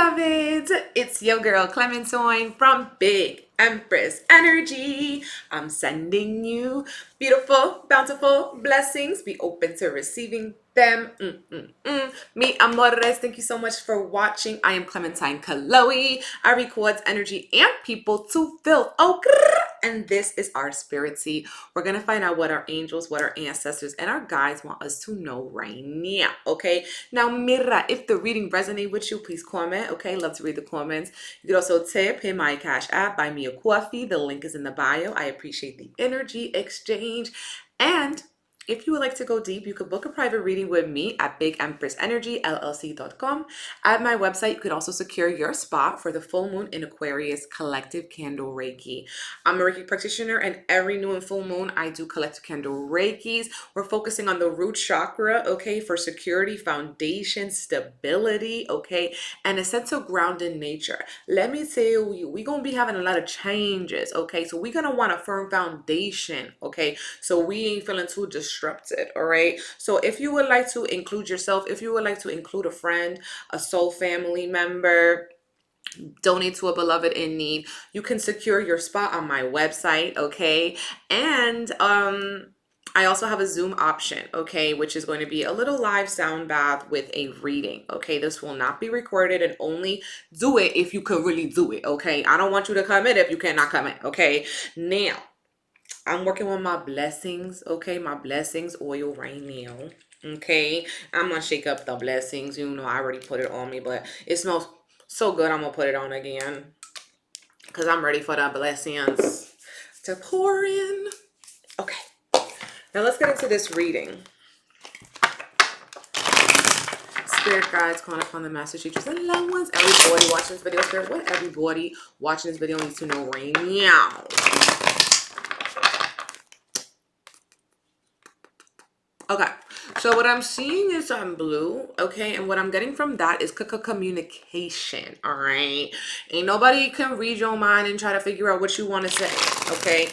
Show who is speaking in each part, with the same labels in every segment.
Speaker 1: beloveds, it's your girl Clementine from Big Empress Energy. I'm sending you beautiful, bountiful blessings. Be open to receiving them. Mi amores, thank you so much for watching. I am Clementine Chloe. I record energy and people to filth. Oh, and this is our spirit seed. We're gonna find out what our angels, what our ancestors, and our guides want us to know right now. Okay. Now, mira, if the reading resonates with you, please comment. Okay, love to read the comments. You can also tip, hit my cash app, buy me a coffee. The link is in the bio. I appreciate the energy exchange. And if you would like to go deep, you could book a private reading with me at bigempressenergy.com. At my website, you could also secure your spot for the full moon in Aquarius collective candle Reiki. I'm a Reiki practitioner, and every new and full moon, I do collective candle Reikis. We're focusing on the root chakra, okay, for security, foundation, stability, okay, and a sense of grounded nature. Let me tell you, we're going to be having a lot of changes, okay, so we're going to want a firm foundation, okay, so we ain't feeling too disrupted, all right? So if you would like to include yourself, if you would like to include a friend, a soul family member, donate to a beloved in need, you can secure your spot on my website, okay? And I also have a Zoom option, okay, which is going to be a little live sound bath with a reading, okay? This will not be recorded, and only do it if you could really do it, okay? I don't want you to come in if you cannot come in, okay? Now, I'm working on my blessings, okay? My blessings oil right now, okay? I'm gonna shake up the blessings. You know, I already put it on me, but it smells so good. I'm gonna put it on again because I'm ready for the blessings to pour in. Okay, now let's get into this reading. Spirit guides, calling upon the master teachers and loved ones. Everybody watching this video, spirit, what everybody watching this video needs to know right now. Okay, so what I'm seeing is blue, okay, and what I'm getting from that is communication, all right? Ain't nobody can read your mind and try to figure out what you want to say, okay?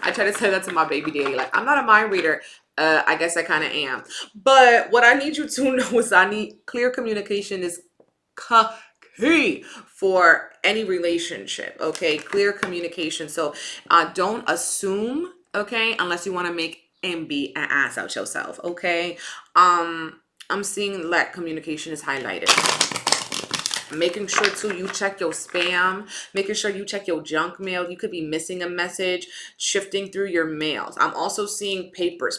Speaker 1: I try to say that to my baby daddy, like, I'm not a mind reader. I guess I kind of am. But what I need you to know is I need clear communication is key for any relationship, okay? Clear communication. So don't assume, okay, unless you want to make and be an ass out yourself, okay? I'm seeing that communication is highlighted. Making sure too you check your spam, making sure you check your junk mail. You could be missing a message shifting through your mails. I'm also seeing papers.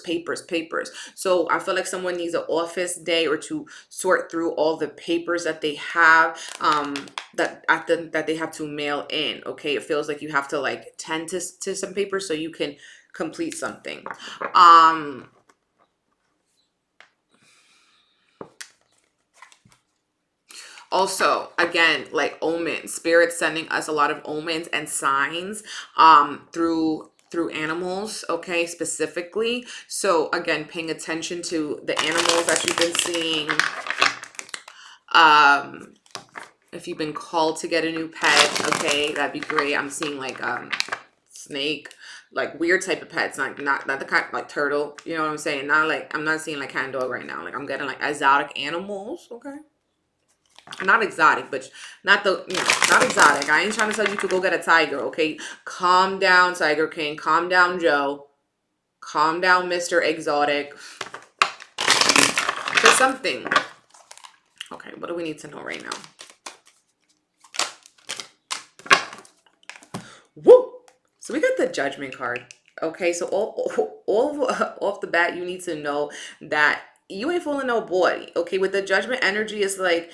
Speaker 1: So I feel like someone needs an office day or to sort through all the papers that they have that they have to mail in, okay? It feels like you have to like tend to some papers so you can complete something. Also, again, like omens, spirit sending us a lot of omens and signs through animals, okay, specifically. So again, paying attention to the animals that you've been seeing. If you've been called to get a new pet, okay, that'd be great. I'm seeing like snake, like weird type of pets, not the kind like turtle, you know what I'm saying? Not like, I'm not seeing like cat and dog right now. Like I'm getting like exotic animals, okay? Not exotic, but not the, you know, not exotic. I ain't trying to tell you to go get a tiger, okay? Calm down, Tiger King. Calm down, Joe. Calm down, Mr. Exotic. For something. Okay, what do we need to know right now? Woo! So we got the Judgment card. Okay, so all off the bat, you need to know that you ain't fooling no boy. Okay, with the Judgment energy, it's like,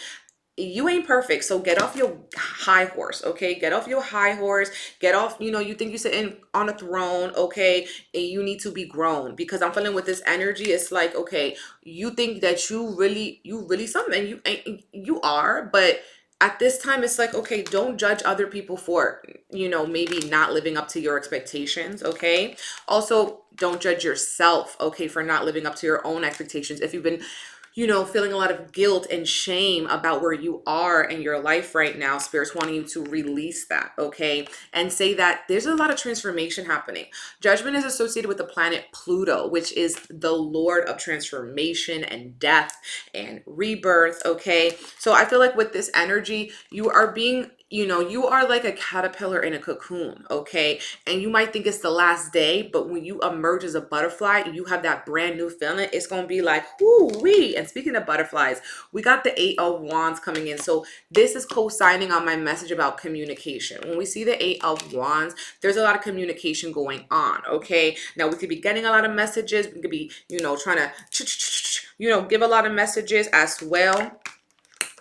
Speaker 1: you ain't perfect, so get off your high horse, okay? Get off your high horse. Get off, you know, you think you're sitting on a throne, okay? And you need to be grown, because I'm feeling with this energy, it's like, okay, you think that you really something. You ain't, you are, but at this time, it's like, okay, don't judge other people for, you know, maybe not living up to your expectations, okay? Also, don't judge yourself, okay, for not living up to your own expectations. If you've been you know, feeling a lot of guilt and shame about where you are in your life right now. Spirit's wanting you to release that, okay? And say that there's a lot of transformation happening. Judgment is associated with the planet Pluto, which is the lord of transformation and death and rebirth, okay? So I feel like with this energy, you are being, you know, you are like a caterpillar in a cocoon, okay? And you might think it's the last day, but when you emerge as a butterfly, you have that brand new feeling. It's going to be like, whoo-wee. And speaking of butterflies, we got the 8 of Wands coming in. So this is co-signing on my message about communication. When we see the 8 of Wands, there's a lot of communication going on, okay? Now, we could be getting a lot of messages. We could be, you know, trying to, you know, give a lot of messages as well.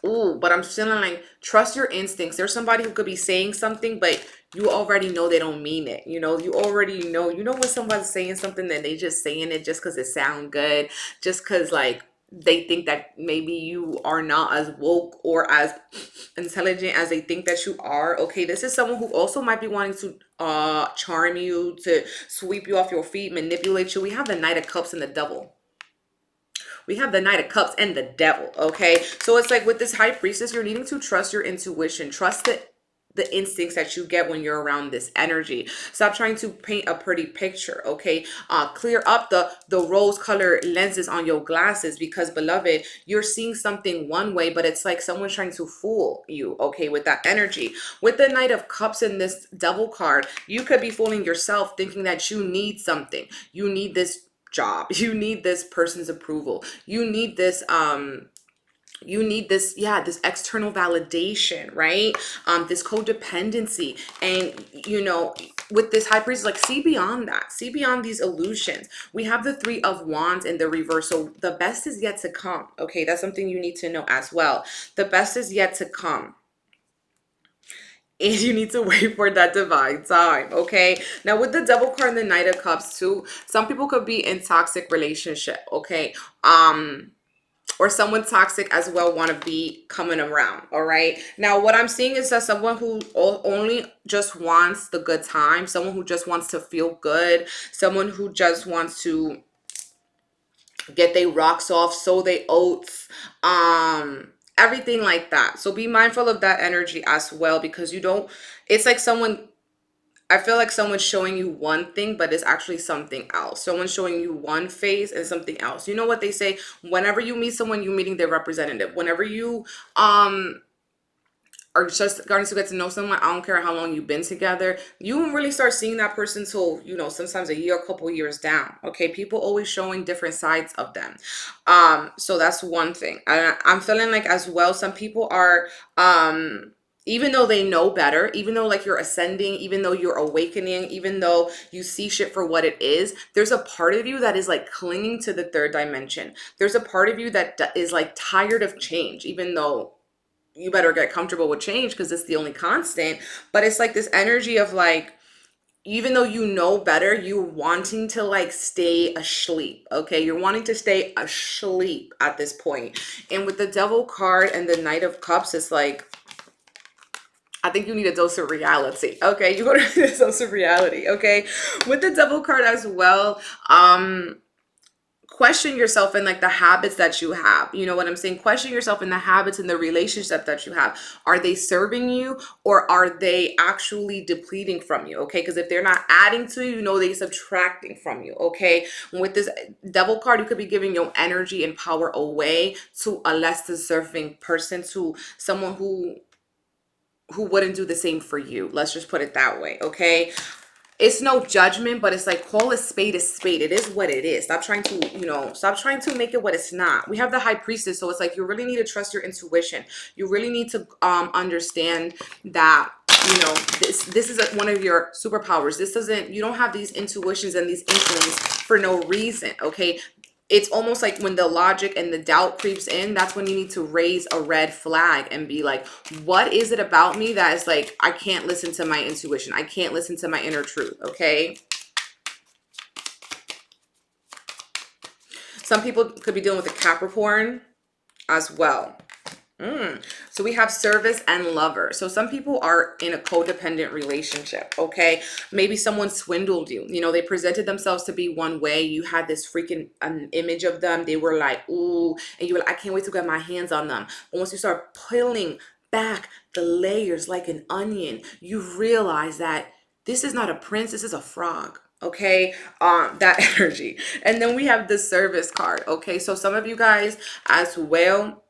Speaker 1: Ooh, but I'm feeling like trust your instincts. There's somebody who could be saying something, but you already know they don't mean it. You know, you already know. You know when somebody's saying something that they just saying it just because it sound good, just because like they think that maybe you are not as woke or as intelligent as they think that you are. Okay, this is someone who also might be wanting to charm you, to sweep you off your feet, manipulate you. We have the Knight of Cups and the Devil. We have the Knight of Cups and the Devil, okay? So it's like with this High Priestess, you're needing to trust your intuition. Trust the instincts that you get when you're around this energy. Stop trying to paint a pretty picture, okay? Clear up the rose color lenses on your glasses, because beloved, you're seeing something one way, but it's like someone's trying to fool you, okay, with that energy. With the Knight of Cups in this Devil card, you could be fooling yourself thinking that you need something. You need this job. You need this person's approval. You need this, yeah, this external validation, right? This codependency. And you know, with this High Priest, like, see beyond that. See beyond these illusions. We have the 3 of Wands in the reverse. So the best is yet to come. Okay, that's something you need to know as well. The best is yet to come. And you need to wait for that divine time, okay? Now, with the Devil card and the Knight of Cups too, some people could be in toxic relationship, okay? Or someone toxic as well want to be coming around, all right? Now, what I'm seeing is that someone who only just wants the good time, someone who just wants to feel good, someone who just wants to get their rocks off, sow their oats, everything like that. So be mindful of that energy as well, because you don't, it's like someone, I feel like someone's showing you one thing, but it's actually something else. Someone's showing you one phase and something else. You know what they say? Whenever you meet someone, you're meeting their representative. Whenever you are just starting to get to know someone, I don't care how long you've been together, you won't really start seeing that person till, you know, sometimes a year, a couple years down. Okay, people always showing different sides of them. So that's one thing. I'm feeling like as well, some people are even though they know better, even though like you're ascending, even though you're awakening, even though you see shit for what it is, there's a part of you that is like clinging to the third dimension. There's a part of you that is like tired of change, even though you better get comfortable with change because it's the only constant. But it's like this energy of like, even though you know better, you're wanting to like stay asleep, okay? You're wanting to stay asleep at this point. And with the Devil card and the Knight of Cups, it's like, I think you need a dose of reality, okay? You go to a dose of reality, okay? With the Devil card as well, question yourself in like the habits that you have. You know what I'm saying? Question yourself in the habits and the relationship that you have. Are they serving you, or are they actually depleting from you? Okay, because if they're not adding to you, you know, they're subtracting from you. Okay, with this Devil card, you could be giving your energy and power away to a less deserving person, to someone who wouldn't do the same for you. Let's just put it that way. Okay, it's no judgment, but it's like, call a spade a spade. It is what it is. Stop trying to, you know, stop trying to make it what it's not. We have the High Priestess, so it's like you really need to trust your intuition. You really need to understand that, you know, this is one of your superpowers. This doesn't, you don't have these intuitions and these instincts for no reason, okay? It's almost like when the logic and the doubt creeps in, that's when you need to raise a red flag and be like, what is it about me that is like, I can't listen to my intuition. I can't listen to my inner truth, okay? Some people could be dealing with a Capricorn as well. So we have service and lover. So some people are in a codependent relationship, okay? Maybe someone swindled you. You know, they presented themselves to be one way. You had this freaking image of them. They were like, ooh, and you were like, I can't wait to get my hands on them. But once you start peeling back the layers like an onion, you realize that this is not a prince, this is a frog. Okay, that energy. And then we have the service card. Okay, so some of you guys as well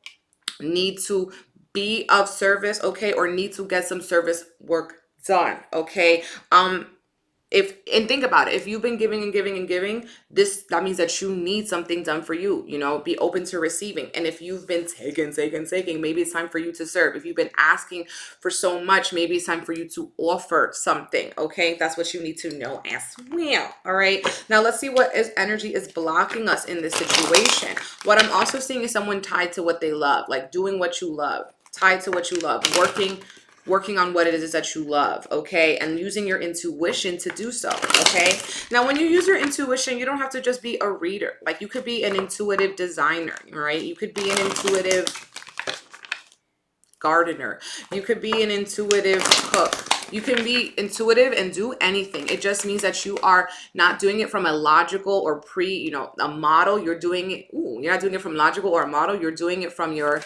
Speaker 1: need to be of service, okay, or need to get some service work done, okay. If and think about it, if you've been giving and giving and giving, this that means that you need something done for you. You know, be open to receiving. And if you've been taking, maybe it's time for you to serve. If you've been asking for so much, maybe it's time for you to offer something. Okay, that's what you need to know as well. All right, now let's see what energy is blocking us in this situation. What I'm also seeing is someone tied to what they love, like doing what you love, tied to what you love, working on what it is that you love, okay, and using your intuition to do so, okay. Now when you use your intuition, you don't have to just be a reader. Like, you could be an intuitive designer, right? You could be an intuitive gardener, you could be an intuitive cook. You can be intuitive and do anything. It just means that you are not doing it from a logical or a model. You're doing it, you're not doing it from logical or a model. You're doing it from your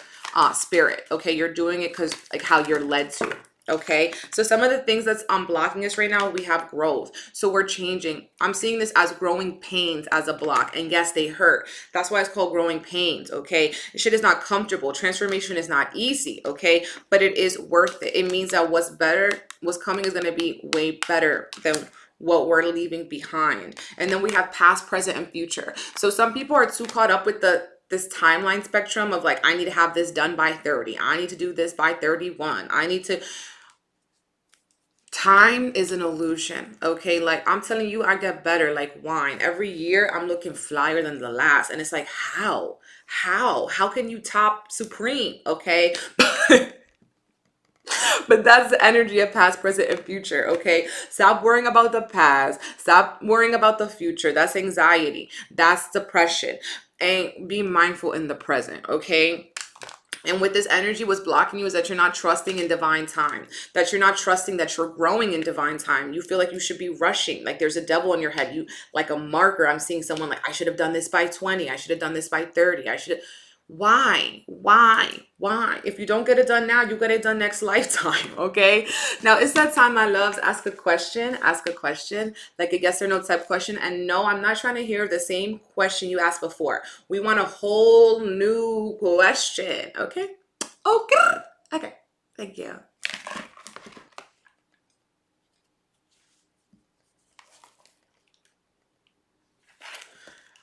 Speaker 1: spirit, okay? You're doing it because, like, how you're led to. Okay, so some of the things that's blocking us right now, we have growth. So we're changing. I'm seeing this as growing pains as a block. And yes, they hurt. That's why it's called growing pains. Okay, shit is not comfortable. Transformation is not easy. Okay, but it is worth it. It means that what's coming is going to be way better than what we're leaving behind. And then we have past, present, and future. So some people are too caught up with this timeline spectrum of, like, I need to have this done by 30. I need to do this by 31. Time is an illusion, okay? Like, I'm telling you, I get better like wine. Every year, I'm looking flyer than the last. And it's like, how can you top Supreme, okay? But that's the energy of past, present, and future, okay? Stop worrying about the past. Stop worrying about the future. That's anxiety. That's depression. And be mindful in the present, okay? And with this energy, what's blocking you is that you're not trusting in divine time, that you're not trusting that you're growing in divine time. You feel like you should be rushing, like there's a devil in your head, you like a marker. I'm seeing someone like, I should have done this by 20. I should have done this by 30. Why? If you don't get it done now, you get it done next lifetime, okay? Now, it's that time, my loves. Ask a question, like a yes or no type question. And no, I'm not trying to hear the same question you asked before. We want a whole new question, okay? Okay, thank you.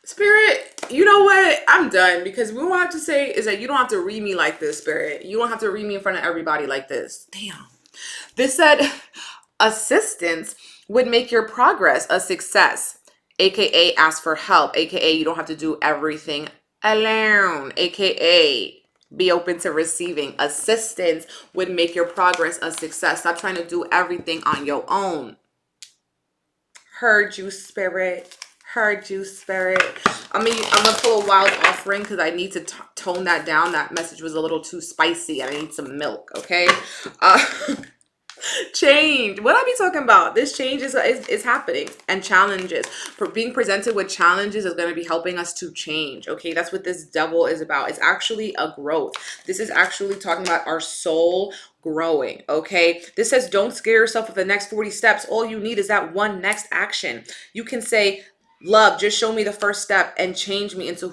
Speaker 1: Spirit, you know what? I'm done, because what I have to say is that you don't have to read me like this, Spirit. You don't have to read me in front of everybody like this. Damn. This said, assistance would make your progress a success, aka ask for help, aka you don't have to do everything alone, aka be open to receiving. Assistance would make your progress a success. Stop trying to do everything on your own. Heard you, Spirit. Heard you, Spirit. I'm gonna pull a wild offering because I need to tone that down. That message was a little too spicy and I need some milk, okay? Change. What I be talking about? This change is happening, and challenges. For being presented with challenges is going to be helping us to change. Okay, that's what this devil is about. It's actually a growth. This is actually talking about our soul growing. Okay, this says don't scare yourself with the next 40 steps. All you need is that one next action. You can say, love, just show me the first step and change me into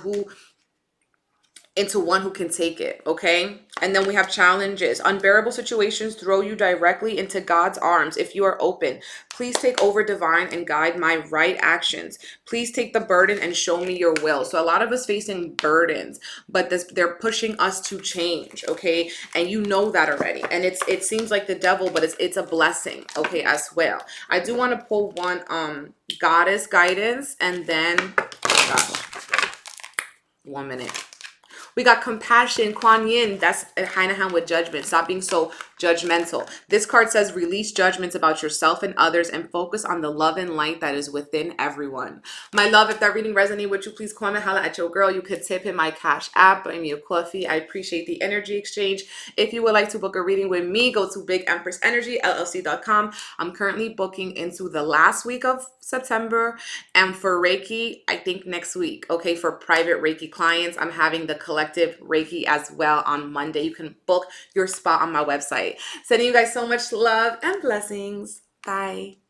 Speaker 1: one who can take it, okay? And then we have challenges. Unbearable situations throw you directly into God's arms. If you are open, please take over, divine, and guide my right actions. Please take the burden and show me your will. So a lot of us facing burdens, but they're pushing us to change, okay? And you know that already. And it seems like the devil, but it's a blessing, okay, as well. I do want to pull one goddess guidance, and then, oh gosh, 1 minute. We got compassion, Kuan Yin. That's a Hanahan with judgment. Stop being so judgmental. This card says release judgments about yourself and others and focus on the love and light that is within everyone. My love, if that reading resonated with you, please comment, holla at your girl. You could tip in my Cash App, buy me a coffee. I appreciate the energy exchange. If you would like to book a reading with me, go to bigempressenergy.llc.com. I'm currently booking into the last week of September, and for Reiki, I think next week. Okay, for private Reiki clients, I'm having the collective Reiki as well on Monday. You can book your spot on my website. Sending you guys so much love and blessings. Bye.